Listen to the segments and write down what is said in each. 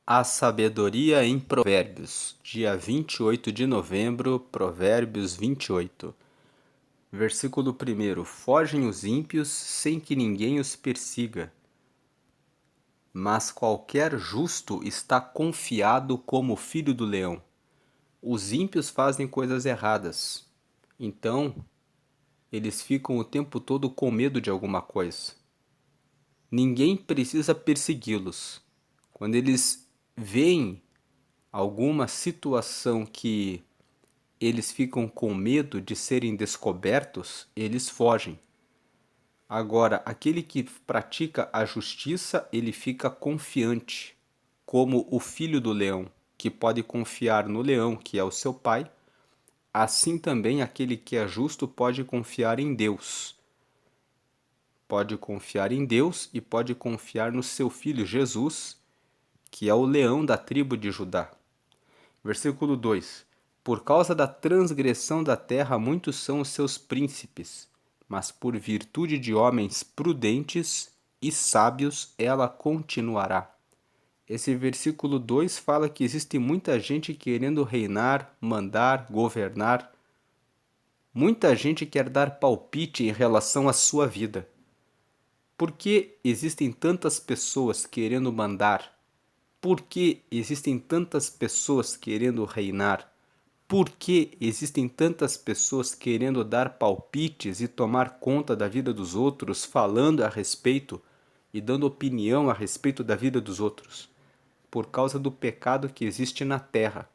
A sabedoria em Provérbios, dia 28 de novembro, Provérbios 28. Versículo 1. Fogem os ímpios sem que ninguém os persiga, mas qualquer justo está confiado como o filho do leão. Os ímpios fazem coisas erradas, então eles ficam o tempo todo com medo de alguma coisa. Ninguém precisa persegui-los. Quando eles veem alguma situação que eles ficam com medo de serem descobertos, eles fogem. Agora, aquele que pratica a justiça, ele fica confiante, como o filho do leão, que pode confiar no leão, que é o seu pai. Assim também aquele que é justo pode confiar em Deus. Pode confiar em Deus e pode confiar no seu filho Jesus, que é o leão da tribo de Judá. Versículo 2: Por causa da transgressão da terra, muitos são os seus príncipes, mas por virtude de homens prudentes e sábios, ela continuará. Esse versículo 2 fala que existe muita gente querendo reinar, mandar, governar. Muita gente quer dar palpite em relação à sua vida. Por que existem tantas pessoas querendo mandar? Por que existem tantas pessoas querendo reinar? Por que existem tantas pessoas querendo dar palpites e tomar conta da vida dos outros, falando a respeito e dando opinião a respeito da vida dos outros? Por causa do pecado que existe na terra.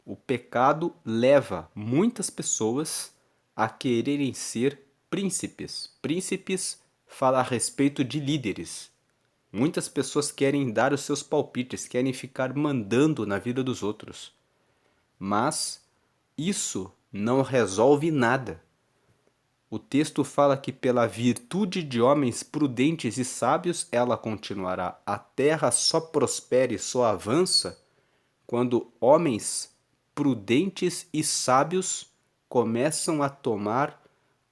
O pecado leva muitas pessoas a quererem ser príncipes. Príncipes fala a respeito de líderes. Muitas pessoas querem dar os seus palpites, querem ficar mandando na vida dos outros. Mas isso não resolve nada. O texto fala que pela virtude de homens prudentes e sábios ela continuará. A terra só prospera e só avança quando homens prudentes e sábios começam a tomar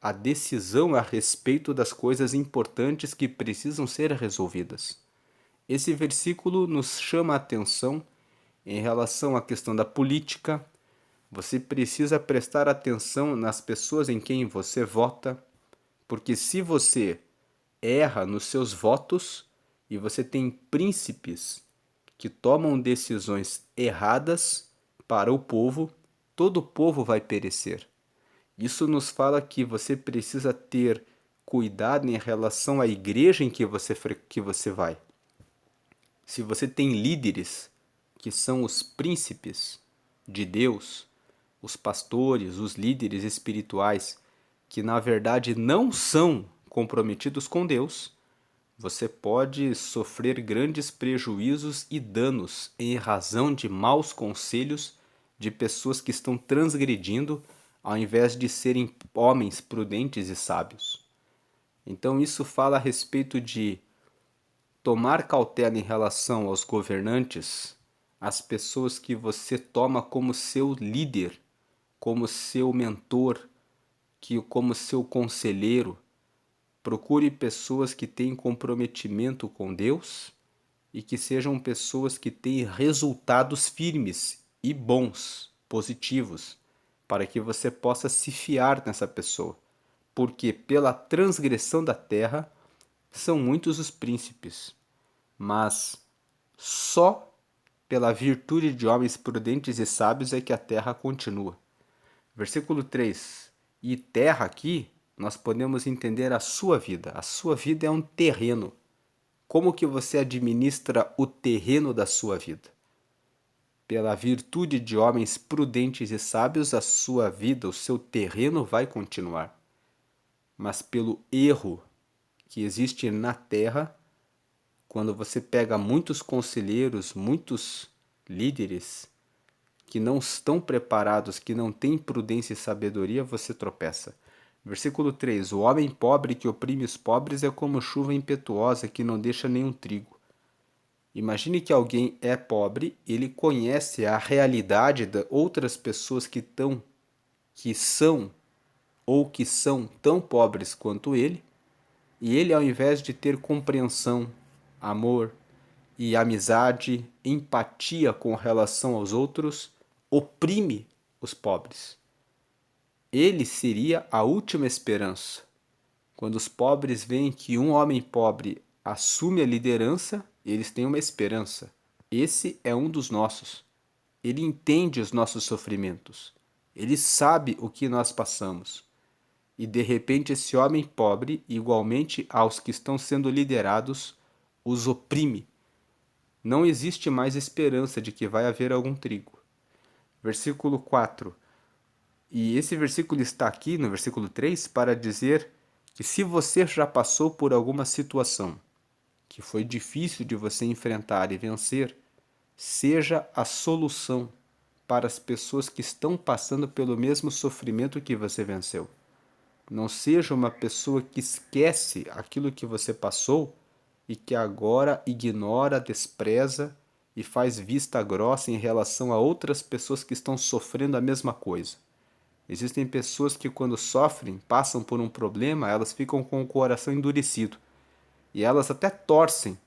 a decisão a respeito das coisas importantes que precisam ser resolvidas. Esse versículo nos chama a atenção em relação à questão da política. Você precisa prestar atenção nas pessoas em quem você vota, porque se você erra nos seus votos e você tem príncipes que tomam decisões erradas para o povo, todo o povo vai perecer. Isso nos fala que você precisa ter cuidado em relação à igreja em que você vai. Se você tem líderes que são os príncipes de Deus, os pastores, os líderes espirituais, que na verdade não são comprometidos com Deus, você pode sofrer grandes prejuízos e danos em razão de maus conselhos de pessoas que estão transgredindo ao invés de serem homens prudentes e sábios. Então isso fala a respeito de tomar cautela em relação aos governantes, às pessoas que você toma como seu líder, como seu mentor, como seu conselheiro. Procure pessoas que têm comprometimento com Deus e que sejam pessoas que têm resultados firmes e bons, positivos, para que você possa se fiar nessa pessoa. Porque pela transgressão da terra são muitos os príncipes, mas só pela virtude de homens prudentes e sábios é que a terra continua. Versículo 3. E terra aqui, nós podemos entender a sua vida. A sua vida é um terreno. Como que você administra o terreno da sua vida? Pela virtude de homens prudentes e sábios, a sua vida, o seu terreno vai continuar. Mas pelo erro que existe na terra, quando você pega muitos conselheiros, muitos líderes que não estão preparados, que não têm prudência e sabedoria, você tropeça. Versículo 3. O homem pobre que oprime os pobres é como chuva impetuosa que não deixa nenhum trigo. Imagine que alguém é pobre, ele conhece a realidade de outras pessoas que são ou que são tão pobres quanto ele, e ele, ao invés de ter compreensão, amor, e amizade, empatia com relação aos outros, oprime os pobres. Ele seria a última esperança. Quando os pobres veem que um homem pobre assume a liderança, eles têm uma esperança. Esse é um dos nossos. Ele entende os nossos sofrimentos. Ele sabe o que nós passamos. E de repente esse homem pobre, igualmente aos que estão sendo liderados, os oprime. Não existe mais esperança de que vai haver algum trigo. Versículo 4. E esse versículo está aqui no versículo 3 para dizer que se você já passou por alguma situação que foi difícil de você enfrentar e vencer, seja a solução para as pessoas que estão passando pelo mesmo sofrimento que você venceu. Não seja uma pessoa que esquece aquilo que você passou e que agora ignora, despreza e faz vista grossa em relação a outras pessoas que estão sofrendo a mesma coisa. Existem pessoas que, quando sofrem, passam por um problema, elas ficam com o coração endurecido. E elas até torcem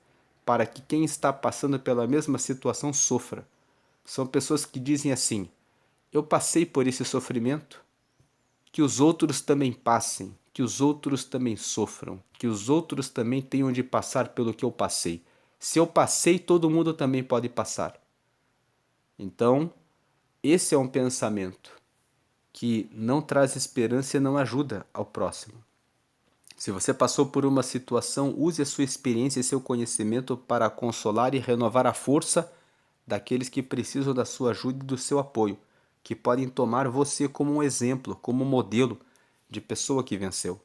para que quem está passando pela mesma situação sofra. São pessoas que dizem assim: eu passei por esse sofrimento, que os outros também passem, que os outros também sofram, que os outros também tenham de passar pelo que eu passei. Se eu passei, todo mundo também pode passar. Então, esse é um pensamento que não traz esperança e não ajuda ao próximo. Se você passou por uma situação, use a sua experiência e seu conhecimento para consolar e renovar a força daqueles que precisam da sua ajuda e do seu apoio, que podem tomar você como um exemplo, como um modelo de pessoa que venceu.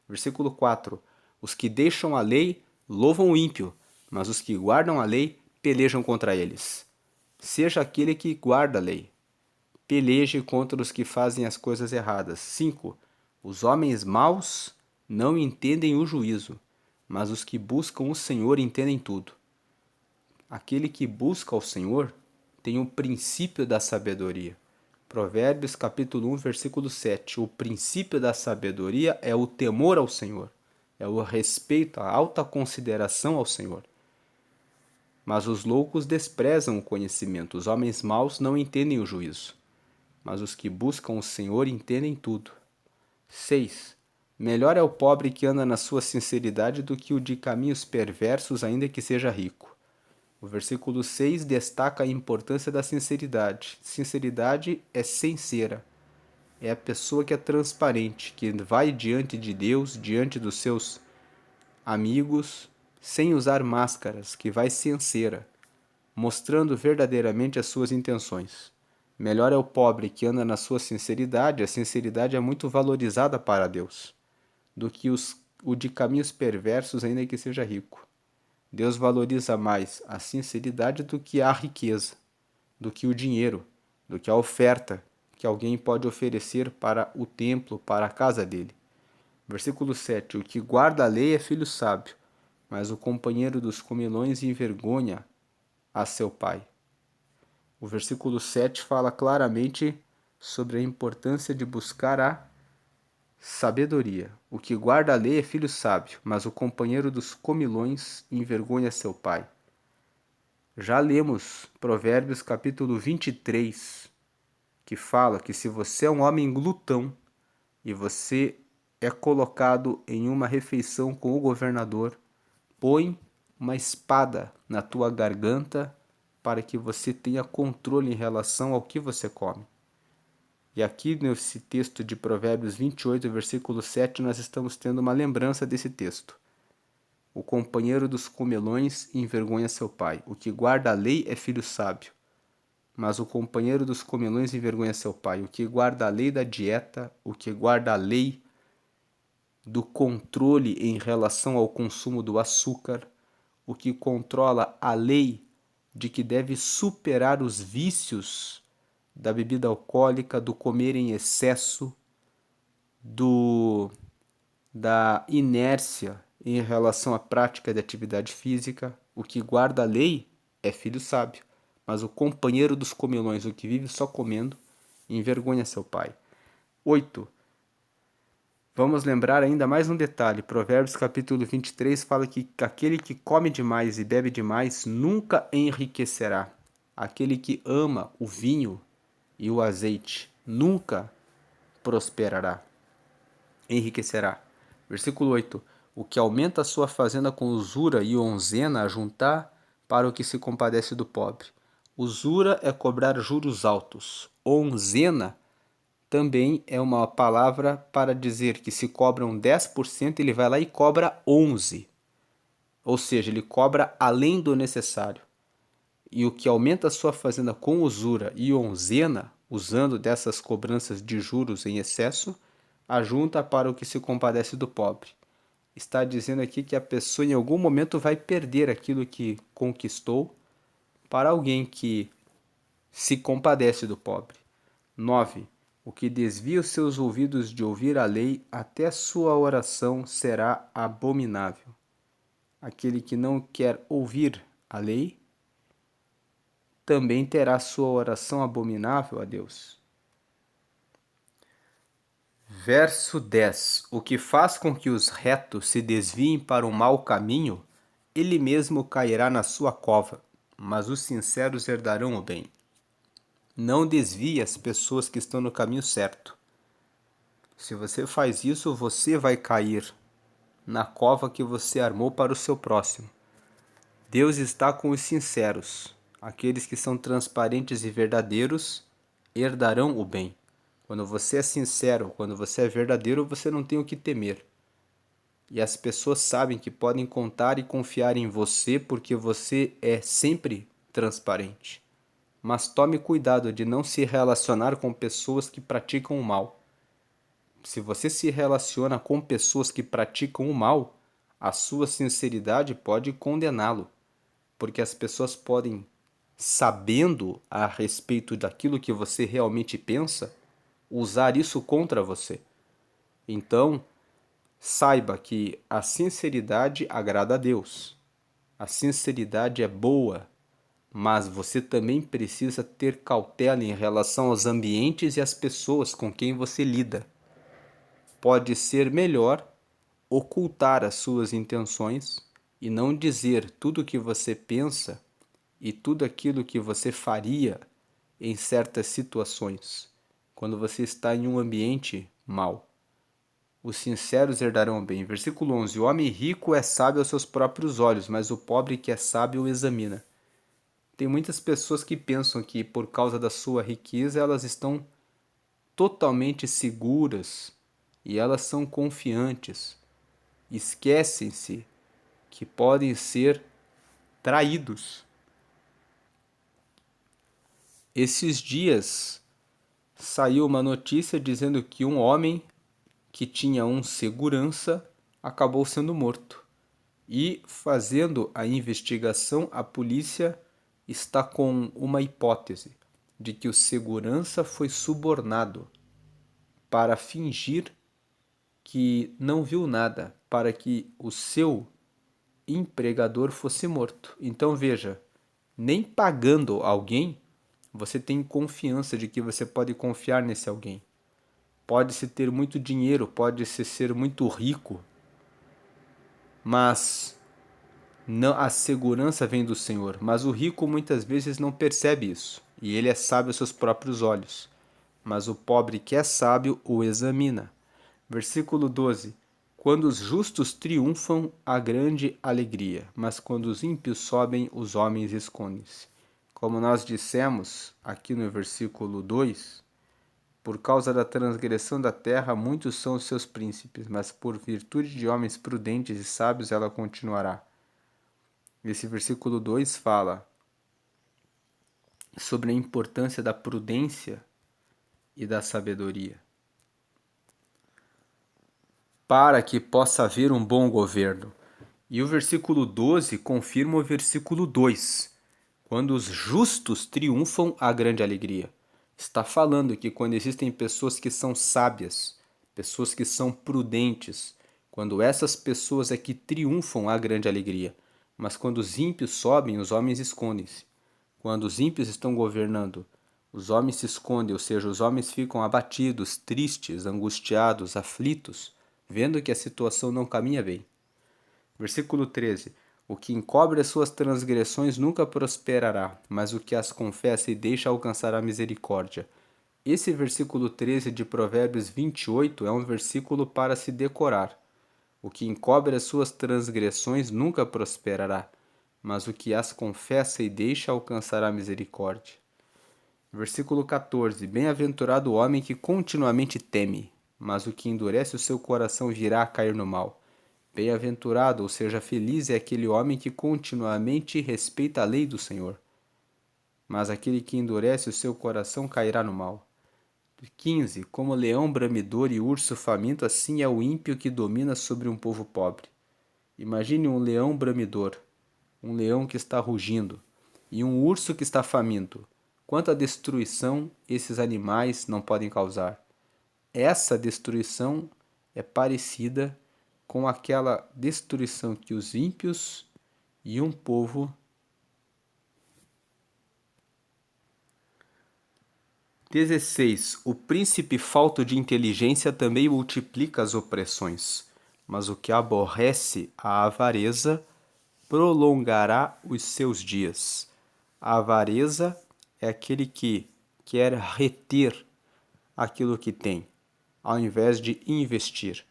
Versículo 4. Os que deixam a lei louvam o ímpio, mas os que guardam a lei pelejam contra eles. Seja aquele que guarda a lei. Peleje contra os que fazem as coisas erradas. 5. Os homens maus não entendem o juízo, mas os que buscam o Senhor entendem tudo. Aquele que busca o Senhor tem o princípio da sabedoria. Provérbios capítulo 1, versículo 7. O princípio da sabedoria é o temor ao Senhor, é o respeito, a alta consideração ao Senhor. Mas os loucos desprezam o conhecimento, os homens maus não entendem o juízo, mas os que buscam o Senhor entendem tudo. 6. Melhor é o pobre que anda na sua sinceridade do que o de caminhos perversos, ainda que seja rico. O versículo 6 destaca a importância da sinceridade. Sinceridade é sincera. É a pessoa que é transparente, que vai diante de Deus, diante dos seus amigos, sem usar máscaras, que vai sincera, mostrando verdadeiramente as suas intenções. Melhor é o pobre que anda na sua sinceridade, a sinceridade é muito valorizada para Deus, do que o de caminhos perversos, ainda que seja rico. Deus valoriza mais a sinceridade do que a riqueza, do que o dinheiro, do que a oferta que alguém pode oferecer para o templo, para a casa dele. Versículo 7. O que guarda a lei é filho sábio, mas o companheiro dos comilões envergonha a seu pai. O versículo 7 fala claramente sobre a importância de buscar a sabedoria. O que guarda a lei é filho sábio, mas o companheiro dos comilões envergonha seu pai. Já lemos Provérbios capítulo 23, que fala que se você é um homem glutão e você é colocado em uma refeição com o governador, põe uma espada na tua garganta para que você tenha controle em relação ao que você come. E aqui nesse texto de Provérbios 28, versículo 7, nós estamos tendo uma lembrança desse texto. O companheiro dos comelões envergonha seu pai. O que guarda a lei é filho sábio. Mas o companheiro dos comelões envergonha seu pai. O que guarda a lei da dieta, o que guarda a lei do controle em relação ao consumo do açúcar, o que controla a lei de que deve superar os vícios da bebida alcoólica, do comer em excesso, da inércia em relação à prática de atividade física. O que guarda a lei é filho sábio, mas o companheiro dos comilões, o que vive só comendo, envergonha seu pai. 8. Vamos lembrar ainda mais um detalhe. Provérbios capítulo 23 fala que aquele que come demais e bebe demais nunca enriquecerá. Aquele que ama o vinho e o azeite nunca prosperará, enriquecerá. Versículo 8. O que aumenta a sua fazenda com usura e onzena a juntar para o que se compadece do pobre. Usura é cobrar juros altos. Onzena também é uma palavra para dizer que se cobram 10%, ele vai lá e cobra 11%. Ou seja, ele cobra além do necessário. E o que aumenta a sua fazenda com usura e onzena, usando dessas cobranças de juros em excesso, ajunta para o que se compadece do pobre. Está dizendo aqui que a pessoa em algum momento vai perder aquilo que conquistou para alguém que se compadece do pobre. 9. O que desvia os seus ouvidos de ouvir a lei, até sua oração será abominável. Aquele que não quer ouvir a lei, também terá sua oração abominável a Deus. Verso 10. O que faz com que os retos se desviem para um mau caminho, ele mesmo cairá na sua cova, mas os sinceros herdarão o bem. Não desvie as pessoas que estão no caminho certo. Se você faz isso, você vai cair na cova que você armou para o seu próximo. Deus está com os sinceros. Aqueles que são transparentes e verdadeiros herdarão o bem. Quando você é sincero, quando você é verdadeiro, você não tem o que temer. E as pessoas sabem que podem contar e confiar em você porque você é sempre transparente. Mas tome cuidado de não se relacionar com pessoas que praticam o mal. Se você se relaciona com pessoas que praticam o mal, a sua sinceridade pode condená-lo, porque as pessoas podem, sabendo a respeito daquilo que você realmente pensa, usar isso contra você. Então, saiba que a sinceridade agrada a Deus. A sinceridade é boa, mas você também precisa ter cautela em relação aos ambientes e às pessoas com quem você lida. Pode ser melhor ocultar as suas intenções e não dizer tudo o que você pensa e tudo aquilo que você faria em certas situações, quando você está em um ambiente mau. Os sinceros herdarão o bem. Versículo 11. O homem rico é sábio aos seus próprios olhos, mas o pobre que é sábio o examina. Tem muitas pessoas que pensam que por causa da sua riqueza elas estão totalmente seguras e elas são confiantes. Esquecem-se que podem ser traídos. Esses dias saiu uma notícia dizendo que um homem que tinha um segurança acabou sendo morto. E fazendo a investigação, a polícia está com uma hipótese de que o segurança foi subornado para fingir que não viu nada, para que o seu empregador fosse morto. Então veja, nem pagando alguém, você tem confiança de que você pode confiar nesse alguém. Pode-se ter muito dinheiro, pode-se ser muito rico, mas não, a segurança vem do Senhor. Mas o rico muitas vezes não percebe isso, e ele é sábio aos seus próprios olhos. Mas o pobre que é sábio o examina. Versículo 12. Quando os justos triunfam, há grande alegria, mas quando os ímpios sobem, os homens escondem-se. Como nós dissemos aqui no versículo 2, por causa da transgressão da terra, muitos são os seus príncipes, mas por virtude de homens prudentes e sábios ela continuará. Esse versículo 2 fala sobre a importância da prudência e da sabedoria, para que possa haver um bom governo. E o versículo 12 confirma o versículo 2. Quando os justos triunfam, há grande alegria. Está falando que quando existem pessoas que são sábias, pessoas que são prudentes, quando essas pessoas é que triunfam, há grande alegria. Mas quando os ímpios sobem, os homens escondem-se. Quando os ímpios estão governando, os homens se escondem, ou seja, os homens ficam abatidos, tristes, angustiados, aflitos, vendo que a situação não caminha bem. Versículo 13. O que encobre as suas transgressões nunca prosperará, mas o que as confessa e deixa alcançará misericórdia. Esse versículo 13 de Provérbios 28 é um versículo para se decorar. O que encobre as suas transgressões nunca prosperará, mas o que as confessa e deixa alcançará misericórdia. Versículo 14. Bem-aventurado o homem que continuamente teme, mas o que endurece o seu coração virá a cair no mal. Bem-aventurado, ou seja, feliz é aquele homem que continuamente respeita a lei do Senhor, mas aquele que endurece o seu coração cairá no mal. 15. Como leão bramidor e urso faminto, assim é o ímpio que domina sobre um povo pobre. Imagine um leão bramidor, um leão que está rugindo, e um urso que está faminto. Quanta destruição esses animais não podem causar. Essa destruição é parecida com aquela destruição que os ímpios e um povo 16. O príncipe falto de inteligência também multiplica as opressões, mas o que aborrece a avareza prolongará os seus dias. A avareza é aquele que quer reter aquilo que tem, ao invés de investir.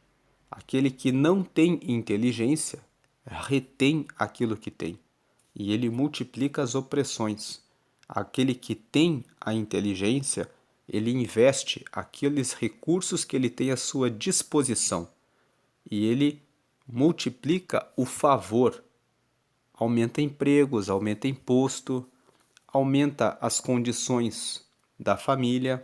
Aquele que não tem inteligência retém aquilo que tem, e ele multiplica as opressões. Aquele que tem a inteligência, ele investe aqueles recursos que ele tem à sua disposição, e ele multiplica o favor, aumenta empregos, aumenta imposto, aumenta as condições da família.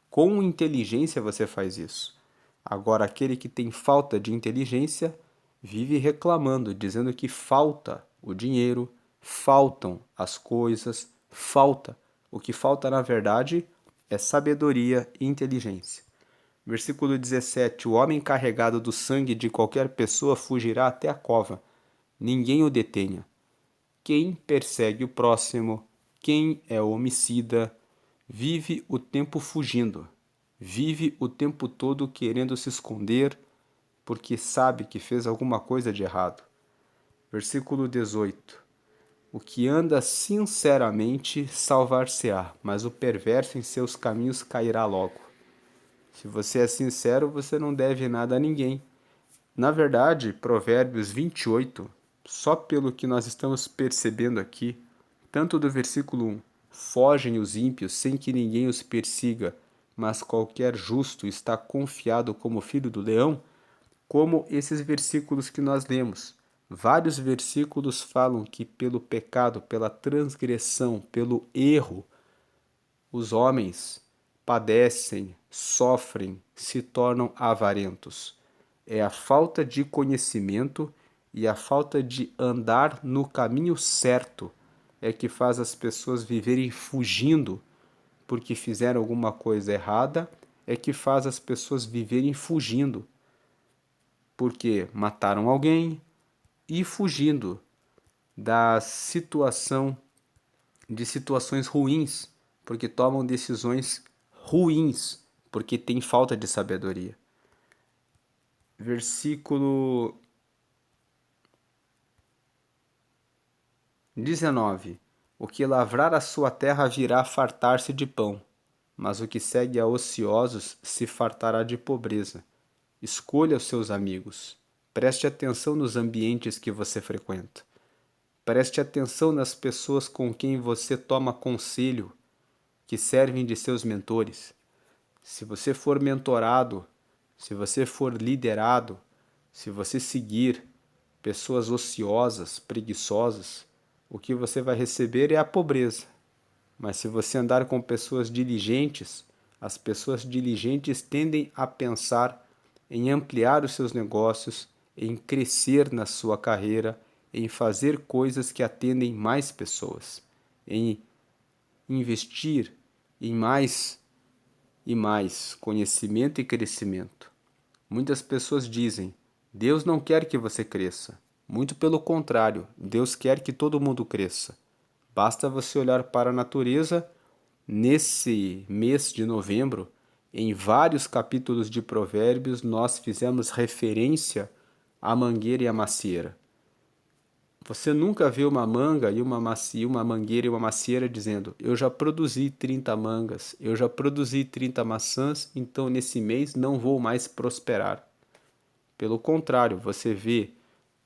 Com inteligência você faz isso. Agora, aquele que tem falta de inteligência vive reclamando, dizendo que falta o dinheiro, faltam as coisas, falta. O que falta, na verdade, é sabedoria e inteligência. Versículo 17. O homem carregado do sangue de qualquer pessoa fugirá até a cova. Ninguém o detenha. Quem persegue o próximo, quem é homicida, vive o tempo fugindo. Vive o tempo todo querendo se esconder, porque sabe que fez alguma coisa de errado. Versículo 18. O que anda sinceramente salvar-se-á, mas o perverso em seus caminhos cairá logo. Se você é sincero, você não deve nada a ninguém. Na verdade, Provérbios 28, só pelo que nós estamos percebendo aqui, tanto do versículo 1, fogem os ímpios sem que ninguém os persiga, mas qualquer justo está confiado como filho do leão, como esses versículos que nós lemos. Vários versículos falam que pelo pecado, pela transgressão, pelo erro, os homens padecem, sofrem, se tornam avarentos. É a falta de conhecimento e a falta de andar no caminho certo é que faz as pessoas viverem fugindo porque fizeram alguma coisa errada, é que faz as pessoas viverem fugindo porque mataram alguém e fugindo da situação de situações ruins, porque tomam decisões ruins, porque tem falta de sabedoria. Versículo 19. O que lavrar a sua terra virá fartar-se de pão, mas o que segue a ociosos se fartará de pobreza. Escolha os seus amigos. Preste atenção nos ambientes que você frequenta. Preste atenção nas pessoas com quem você toma conselho, que servem de seus mentores. Se você for mentorado, se você for liderado, se você seguir pessoas ociosas, preguiçosas, o que você vai receber é a pobreza. Mas se você andar com pessoas diligentes, as pessoas diligentes tendem a pensar em ampliar os seus negócios, em crescer na sua carreira, em fazer coisas que atendem mais pessoas, em investir em mais e mais conhecimento e crescimento. Muitas pessoas dizem: Deus não quer que você cresça. Muito pelo contrário, Deus quer que todo mundo cresça. Basta você olhar para a natureza. Nesse mês de novembro Em vários capítulos de Provérbios, nós fizemos referência à mangueira e à macieira. Você nunca vê uma manga e uma mangueira e uma macieira dizendo: eu já produzi 30 mangas, eu já produzi 30 maçãs, então nesse mês não vou mais prosperar. Pelo contrário, você vê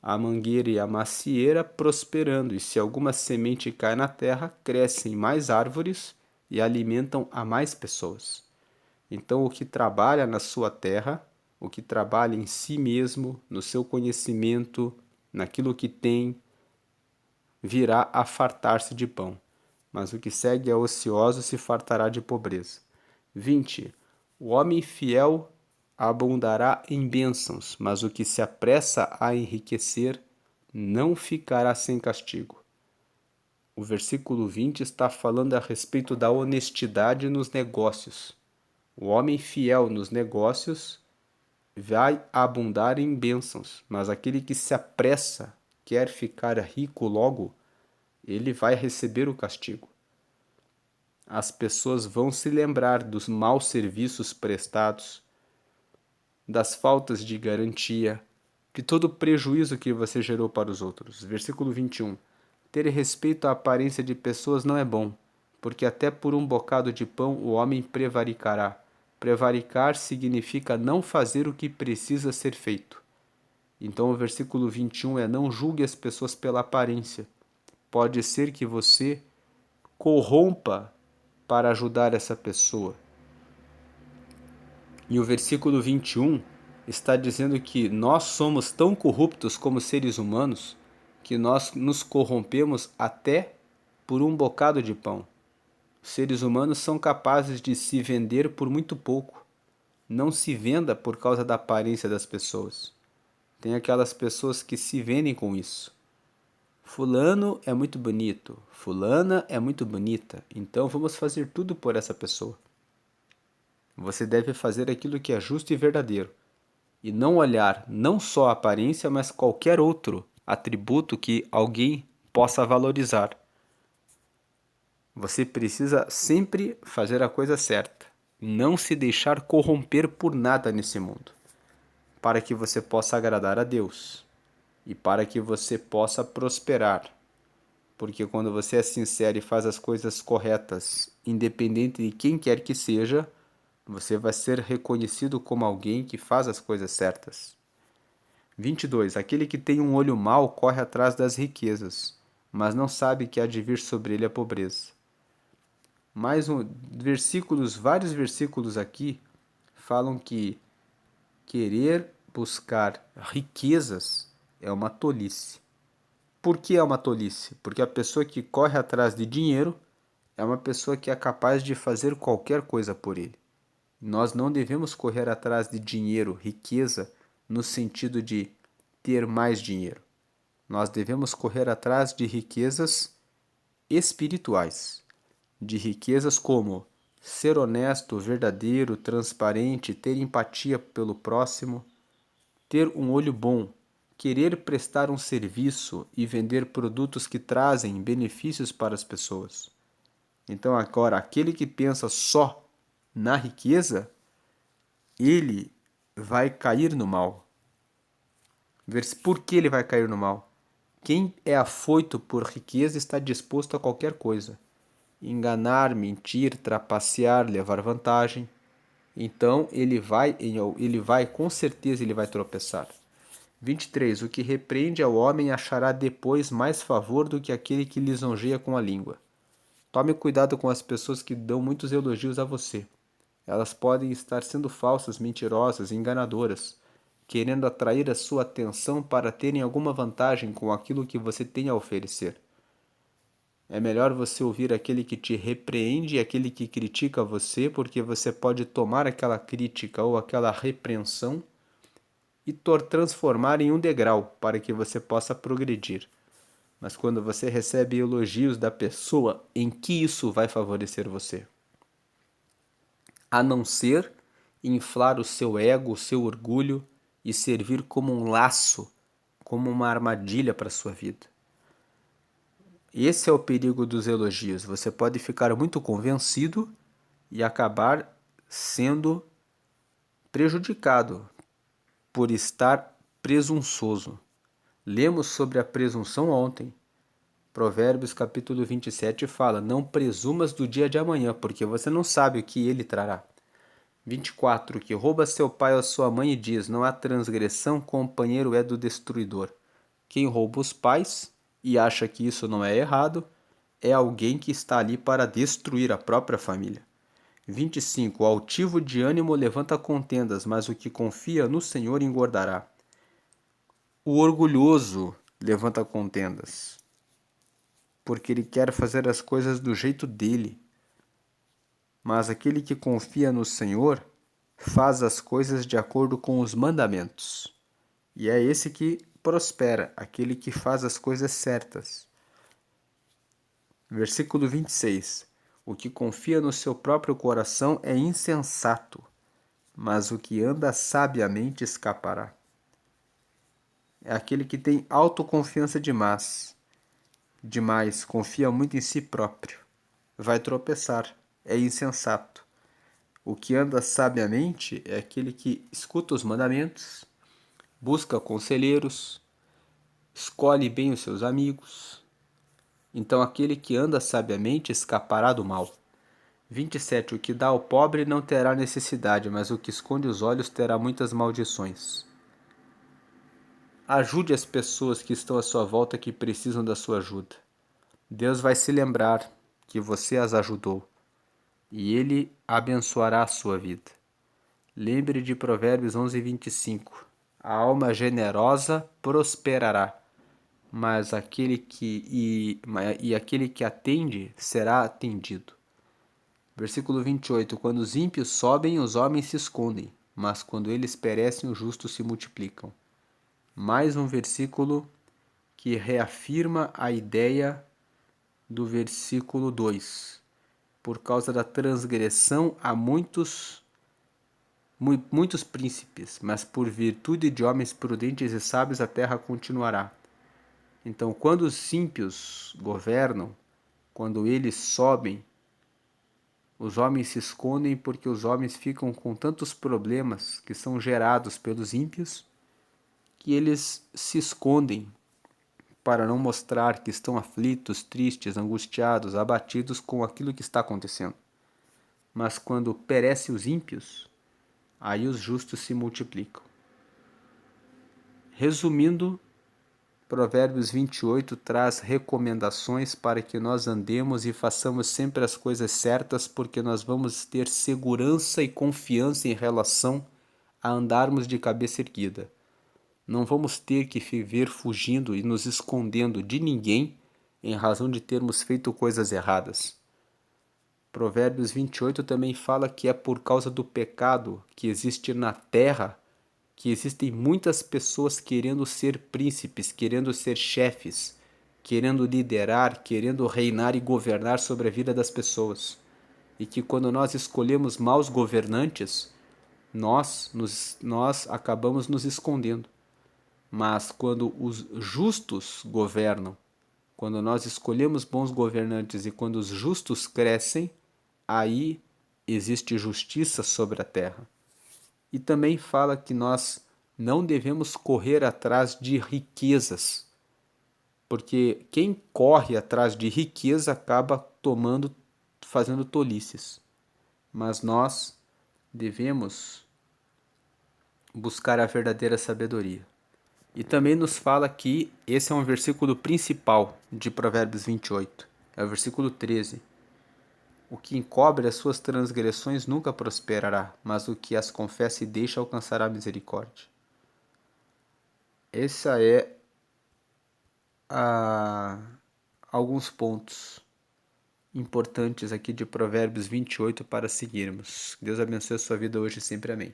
a mangueira e a macieira prosperando, e se alguma semente cai na terra, crescem mais árvores e alimentam a mais pessoas. Então, o que trabalha na sua terra, o que trabalha em si mesmo, no seu conhecimento, naquilo que tem, virá a fartar-se de pão, mas o que segue a ocioso se fartará de pobreza. 20. O homem fiel abundará em bênçãos, mas o que se apressa a enriquecer não ficará sem castigo. O versículo 20 está falando a respeito da honestidade nos negócios. O homem fiel nos negócios vai abundar em bênçãos, mas aquele que se apressa, quer ficar rico logo, ele vai receber o castigo. As pessoas vão se lembrar dos maus serviços prestados, das faltas de garantia, de todo o prejuízo que você gerou para os outros. Versículo 21. Ter respeito à aparência de pessoas não é bom, porque até por um bocado de pão o homem prevaricará. Prevaricar significa não fazer o que precisa ser feito. Então o versículo 21 é: não julgue as pessoas pela aparência. Pode ser que você corrompa para ajudar essa pessoa. E o versículo 21 está dizendo que nós somos tão corruptos como seres humanos que nós nos corrompemos até por um bocado de pão. Os seres humanos são capazes de se vender por muito pouco. Não se venda por causa da aparência das pessoas. Tem aquelas pessoas que se vendem com isso. Fulano é muito bonito, fulana é muito bonita, então vamos fazer tudo por essa pessoa. Você deve fazer aquilo que é justo e verdadeiro, e não olhar não só a aparência, mas qualquer outro atributo que alguém possa valorizar. Você precisa sempre fazer a coisa certa, não se deixar corromper por nada nesse mundo, para que você possa agradar a Deus e para que você possa prosperar. Porque quando você é sincero e faz as coisas corretas, independente de quem quer que seja, você vai ser reconhecido como alguém que faz as coisas certas. 22. Aquele que tem um olho mau corre atrás das riquezas, mas não sabe que há de vir sobre ele a pobreza. Vários versículos aqui falam que querer buscar riquezas é uma tolice. Por que é uma tolice? Porque a pessoa que corre atrás de dinheiro é uma pessoa que é capaz de fazer qualquer coisa por ele. Nós não devemos correr atrás de dinheiro, riqueza, no sentido de ter mais dinheiro. Nós devemos correr atrás de riquezas espirituais, de riquezas como ser honesto, verdadeiro, transparente, ter empatia pelo próximo, ter um olho bom, querer prestar um serviço e vender produtos que trazem benefícios para as pessoas. Então, agora, aquele que pensa só na riqueza, ele vai cair no mal. Por que ele vai cair no mal? Quem é afoito por riqueza está disposto a qualquer coisa. Enganar, mentir, trapacear, levar vantagem. Então, com certeza ele vai tropeçar. 23. O que repreende ao homem achará depois mais favor do que aquele que lisonjeia com a língua. Tome cuidado com as pessoas que dão muitos elogios a você. Elas podem estar sendo falsas, mentirosas, enganadoras, querendo atrair a sua atenção para terem alguma vantagem com aquilo que você tem a oferecer. É melhor você ouvir aquele que te repreende e aquele que critica você, porque você pode tomar aquela crítica ou aquela repreensão e transformar em um degrau para que você possa progredir. Mas quando você recebe elogios da pessoa, em que isso vai favorecer você? A não ser inflar o seu ego, o seu orgulho e servir como um laço, como uma armadilha para a sua vida. Esse é o perigo dos elogios. Você pode ficar muito convencido e acabar sendo prejudicado por estar presunçoso. Lemos sobre a presunção ontem. Provérbios capítulo 27 fala: não presumas do dia de amanhã, porque você não sabe o que ele trará. 24. Que rouba seu pai ou sua mãe e diz: não há transgressão, companheiro é do destruidor. Quem rouba os pais e acha que isso não é errado, é alguém que está ali para destruir a própria família. 25. O altivo de ânimo levanta contendas, mas o que confia no Senhor engordará. O orgulhoso levanta contendas, porque ele quer fazer as coisas do jeito dele. Mas aquele que confia no Senhor faz as coisas de acordo com os mandamentos. E é esse que prospera, aquele que faz as coisas certas. Versículo 26. O que confia no seu próprio coração é insensato, mas o que anda sabiamente escapará. É aquele que tem autoconfiança demais, confia muito em si próprio. Vai tropeçar, é insensato. O que anda sabiamente é aquele que escuta os mandamentos, busca conselheiros, escolhe bem os seus amigos. Então aquele que anda sabiamente escapará do mal. 27. O que dá ao pobre não terá necessidade, mas o que esconde os olhos terá muitas maldições. Ajude as pessoas que estão à sua volta que precisam da sua ajuda. Deus vai se lembrar que você as ajudou e Ele abençoará a sua vida. Lembre de Provérbios 11:25. A alma generosa prosperará, mas aquele que atende será atendido. Versículo 28. Quando os ímpios sobem, os homens se escondem, mas quando eles perecem, os justos se multiplicam. Mais um versículo que reafirma a ideia do versículo 2. Por causa da transgressão há muitos príncipes, mas por virtude de homens prudentes e sábios a terra continuará. Então, quando os ímpios governam, quando eles sobem, os homens se escondem porque os homens ficam com tantos problemas que são gerados pelos ímpios que eles se escondem para não mostrar que estão aflitos, tristes, angustiados, abatidos com aquilo que está acontecendo. Mas quando perecem os ímpios, aí os justos se multiplicam. Resumindo, Provérbios 28 traz recomendações para que nós andemos e façamos sempre as coisas certas, porque nós vamos ter segurança e confiança em relação a andarmos de cabeça erguida. Não vamos ter que viver fugindo e nos escondendo de ninguém em razão de termos feito coisas erradas. Provérbios 28 também fala que é por causa do pecado que existe na terra que existem muitas pessoas querendo ser príncipes, querendo ser chefes, querendo liderar, querendo reinar e governar sobre a vida das pessoas. E que quando nós escolhemos maus governantes, nós acabamos nos escondendo. Mas quando os justos governam, quando nós escolhemos bons governantes e quando os justos crescem, aí existe justiça sobre a terra. E também fala que nós não devemos correr atrás de riquezas, porque quem corre atrás de riqueza acaba fazendo tolices. Mas nós devemos buscar a verdadeira sabedoria. E também nos fala que esse é um versículo principal de Provérbios 28. É o versículo 13. O que encobre as suas transgressões nunca prosperará, mas o que as confessa e deixa alcançará misericórdia. Essa é alguns pontos importantes aqui de Provérbios 28 para seguirmos. Deus abençoe a sua vida hoje e sempre. Amém.